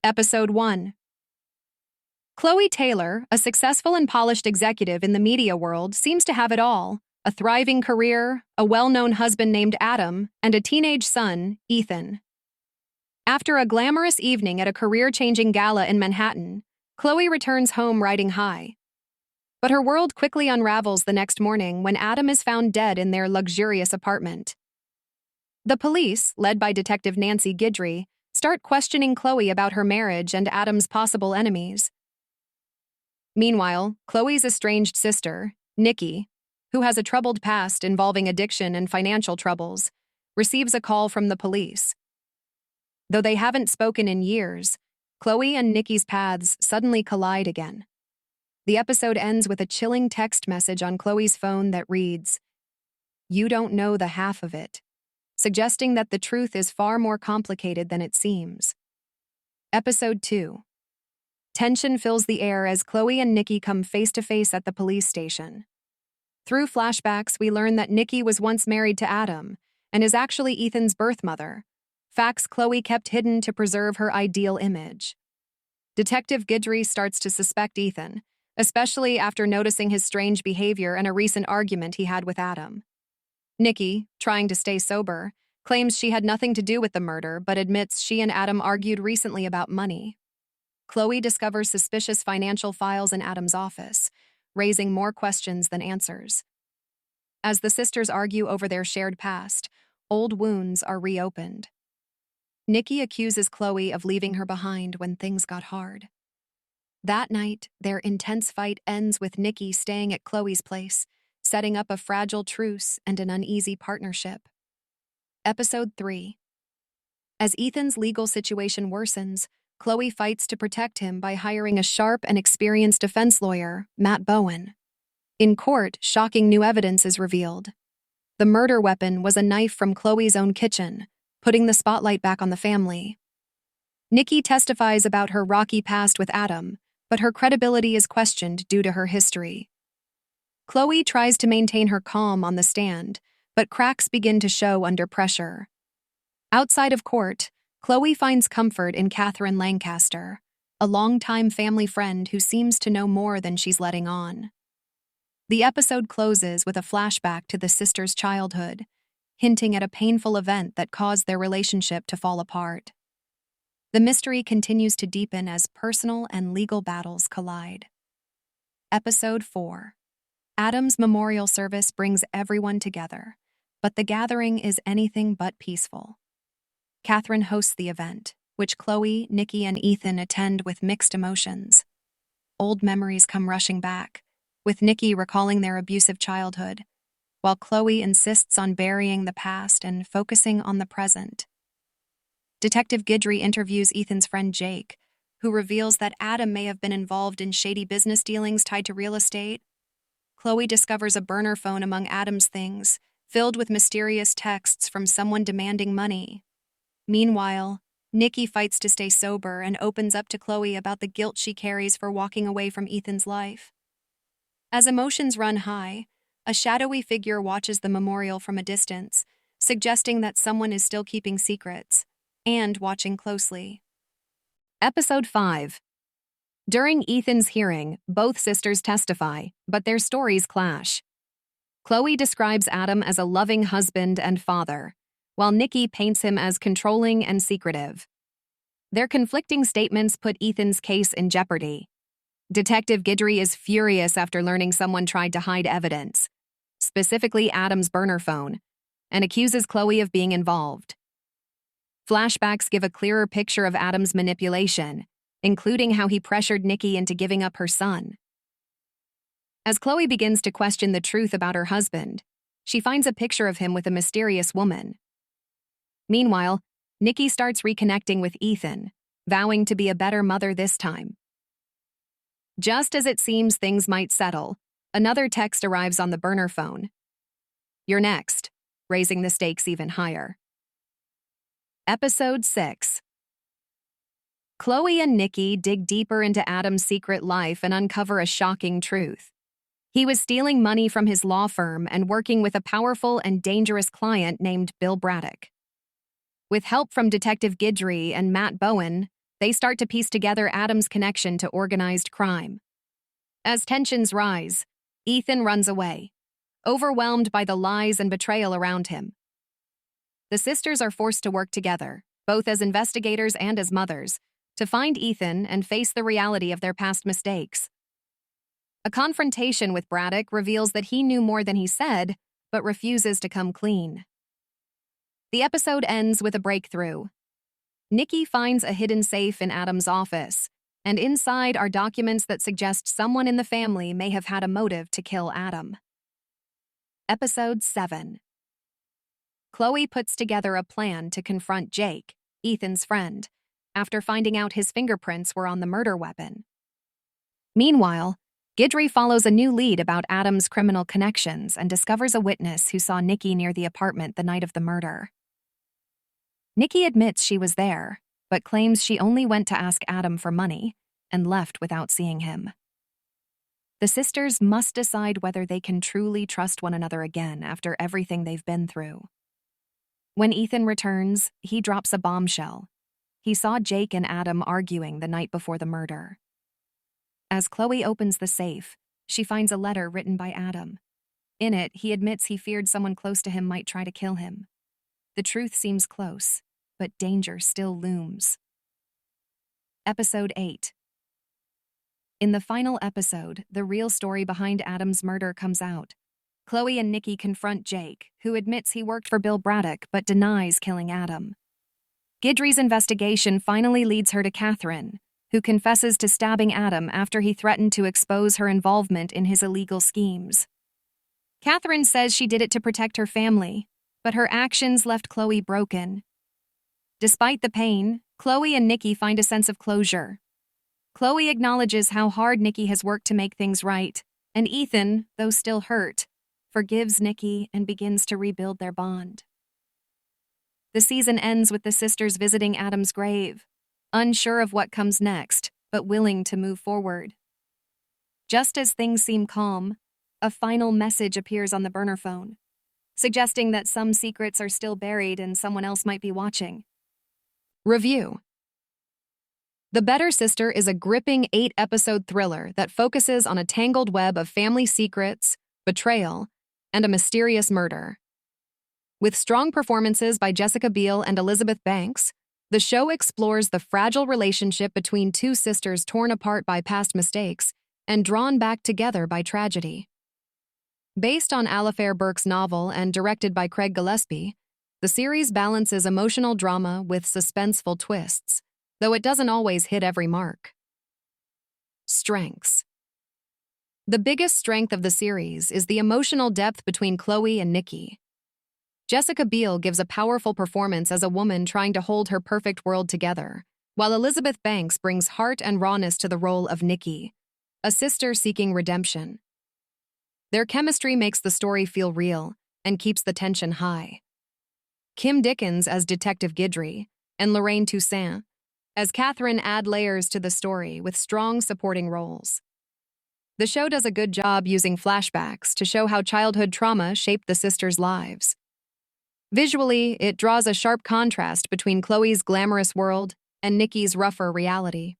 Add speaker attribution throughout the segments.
Speaker 1: Episode 1. Chloe Taylor, a successful and polished executive in the media world, seems to have it all: a thriving career, a well-known husband named Adam, and a teenage son, Ethan. After a glamorous evening at a career-changing gala in Manhattan, Chloe returns home riding high. But her world quickly unravels the next morning when Adam is found dead in their luxurious apartment. The police, led by Detective Nancy Guidry, start questioning Chloe about her marriage and Adam's possible enemies. Meanwhile, Chloe's estranged sister, Nikki, who has a troubled past involving addiction and financial troubles, receives a call from the police. Though they haven't spoken in years, Chloe and Nikki's paths suddenly collide again. The episode ends with a chilling text message on Chloe's phone that reads, "You don't know the half of it," suggesting that the truth is far more complicated than it seems. Episode 2. Tension fills the air as Chloe and Nikki come face to face at the police station. Through flashbacks, we learn that Nikki was once married to Adam and is actually Ethan's birth mother, facts Chloe kept hidden to preserve her ideal image. Detective Guidry starts to suspect Ethan, especially after noticing his strange behavior and a recent argument he had with Adam. Nikki, trying to stay sober, claims she had nothing to do with the murder but admits she and Adam argued recently about money. Chloe discovers suspicious financial files in Adam's office, raising more questions than answers. As the sisters argue over their shared past, old wounds are reopened. Nikki accuses Chloe of leaving her behind when things got hard. That night, their intense fight ends with Nikki staying at Chloe's place, setting up a fragile truce and an uneasy partnership. Episode 3. As Ethan's legal situation worsens, Chloe fights to protect him by hiring a sharp and experienced defense lawyer, Matt Bowen. In court, shocking new evidence is revealed. The murder weapon was a knife from Chloe's own kitchen, putting the spotlight back on the family. Nikki testifies about her rocky past with Adam, but her credibility is questioned due to her history. Chloe tries to maintain her calm on the stand, but cracks begin to show under pressure. Outside of court, Chloe finds comfort in Catherine Lancaster, a longtime family friend who seems to know more than she's letting on. The episode closes with a flashback to the sisters' childhood, hinting at a painful event that caused their relationship to fall apart. The mystery continues to deepen as personal and legal battles collide. Episode 4. Adam's memorial service brings everyone together, but the gathering is anything but peaceful. Catherine hosts the event, which Chloe, Nikki, and Ethan attend with mixed emotions. Old memories come rushing back, with Nikki recalling their abusive childhood, while Chloe insists on burying the past and focusing on the present. Detective Guidry interviews Ethan's friend Jake, who reveals that Adam may have been involved in shady business dealings tied to real estate. Chloe discovers a burner phone among Adam's things, filled with mysterious texts from someone demanding money. Meanwhile, Nikki fights to stay sober and opens up to Chloe about the guilt she carries for walking away from Ethan's life. As emotions run high, a shadowy figure watches the memorial from a distance, suggesting that someone is still keeping secrets and watching closely. Episode 5. During Ethan's hearing, both sisters testify, but their stories clash. Chloe describes Adam as a loving husband and father, while Nikki paints him as controlling and secretive. Their conflicting statements put Ethan's case in jeopardy. Detective Guidry is furious after learning someone tried to hide evidence, specifically Adam's burner phone, and accuses Chloe of being involved. Flashbacks give a clearer picture of Adam's manipulation, including how he pressured Nikki into giving up her son. As Chloe begins to question the truth about her husband, she finds a picture of him with a mysterious woman. Meanwhile, Nikki starts reconnecting with Ethan, vowing to be a better mother this time. Just as it seems things might settle, another text arrives on the burner phone. "You're next," raising the stakes even higher. Episode 6. Chloe and Nikki dig deeper into Adam's secret life and uncover a shocking truth. He was stealing money from his law firm and working with a powerful and dangerous client named Bill Braddock. With help from Detective Guidry and Matt Bowen, they start to piece together Adam's connection to organized crime. As tensions rise, Ethan runs away, overwhelmed by the lies and betrayal around him. The sisters are forced to work together, both as investigators and as mothers, to find Ethan and face the reality of their past mistakes. A confrontation with Braddock reveals that he knew more than he said, but refuses to come clean. The episode ends with a breakthrough. Nikki finds a hidden safe in Adam's office, and inside are documents that suggest someone in the family may have had a motive to kill Adam. Episode 7. Chloe puts together a plan to confront Jake, Ethan's friend, after finding out his fingerprints were on the murder weapon. Meanwhile, Guidry follows a new lead about Adam's criminal connections and discovers a witness who saw Nikki near the apartment the night of the murder. Nikki admits she was there, but claims she only went to ask Adam for money and left without seeing him. The sisters must decide whether they can truly trust one another again after everything they've been through. When Ethan returns, he drops a bombshell. He saw Jake and Adam arguing the night before the murder. As Chloe opens the safe, she finds a letter written by Adam. In it, he admits he feared someone close to him might try to kill him. The truth seems close, but danger still looms. Episode 8. In the final episode, the real story behind Adam's murder comes out. Chloe and Nikki confront Jake, who admits he worked for Bill Braddock but denies killing Adam. Guidry's investigation finally leads her to Catherine, who confesses to stabbing Adam after he threatened to expose her involvement in his illegal schemes. Catherine says she did it to protect her family, but her actions left Chloe broken. Despite the pain, Chloe and Nikki find a sense of closure. Chloe acknowledges how hard Nikki has worked to make things right, and Ethan, though still hurt, forgives Nikki and begins to rebuild their bond. The season ends with the sisters visiting Adam's grave, unsure of what comes next, but willing to move forward. Just as things seem calm, a final message appears on the burner phone, suggesting that some secrets are still buried and someone else might be watching. Review. The Better Sister is a gripping 8-episode thriller that focuses on a tangled web of family secrets, betrayal, and a mysterious murder. With strong performances by Jessica Biel and Elizabeth Banks, the show explores the fragile relationship between two sisters torn apart by past mistakes and drawn back together by tragedy. Based on Alafair Burke's novel and directed by Craig Gillespie, the series balances emotional drama with suspenseful twists, though it doesn't always hit every mark. Strengths. The biggest strength of the series is the emotional depth between Chloe and Nikki. Jessica Biel gives a powerful performance as a woman trying to hold her perfect world together, while Elizabeth Banks brings heart and rawness to the role of Nikki, a sister seeking redemption. Their chemistry makes the story feel real and keeps the tension high. Kim Dickens as Detective Guidry and Lorraine Toussaint as Catherine add layers to the story with strong supporting roles. The show does a good job using flashbacks to show how childhood trauma shaped the sisters' lives. Visually, it draws a sharp contrast between Chloe's glamorous world and Nikki's rougher reality.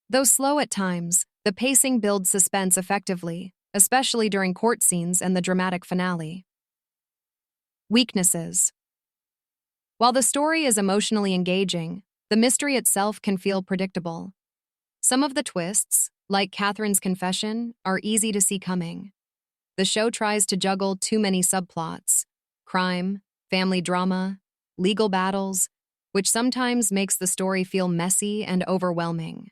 Speaker 1: Though slow at times, the pacing builds suspense effectively, especially during court scenes and the dramatic finale. Weaknesses. While the story is emotionally engaging, the mystery itself can feel predictable. Some of the twists, like Catherine's confession, are easy to see coming. The show tries to juggle too many subplots: crime, family drama, legal battles, which sometimes makes the story feel messy and overwhelming.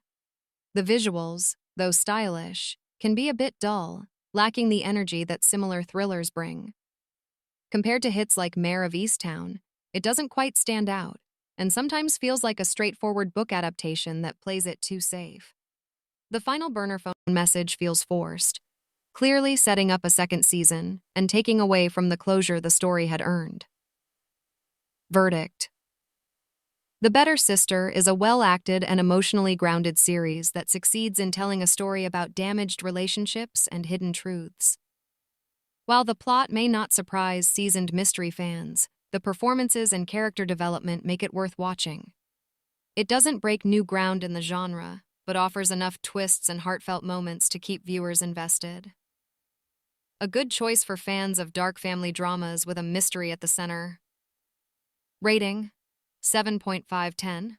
Speaker 1: The visuals, though stylish, can be a bit dull, lacking the energy that similar thrillers bring. Compared to hits like Mare of Easttown, it doesn't quite stand out, and sometimes feels like a straightforward book adaptation that plays it too safe. The final burner phone message feels forced, clearly setting up a second season and taking away from the closure the story had earned. Verdict. The Better Sister is a well-acted and emotionally grounded series that succeeds in telling a story about damaged relationships and hidden truths. While the plot may not surprise seasoned mystery fans, the performances and character development make it worth watching. It doesn't break new ground in the genre, but offers enough twists and heartfelt moments to keep viewers invested. A good choice for fans of dark family dramas with a mystery at the center. Rating 7.5/10.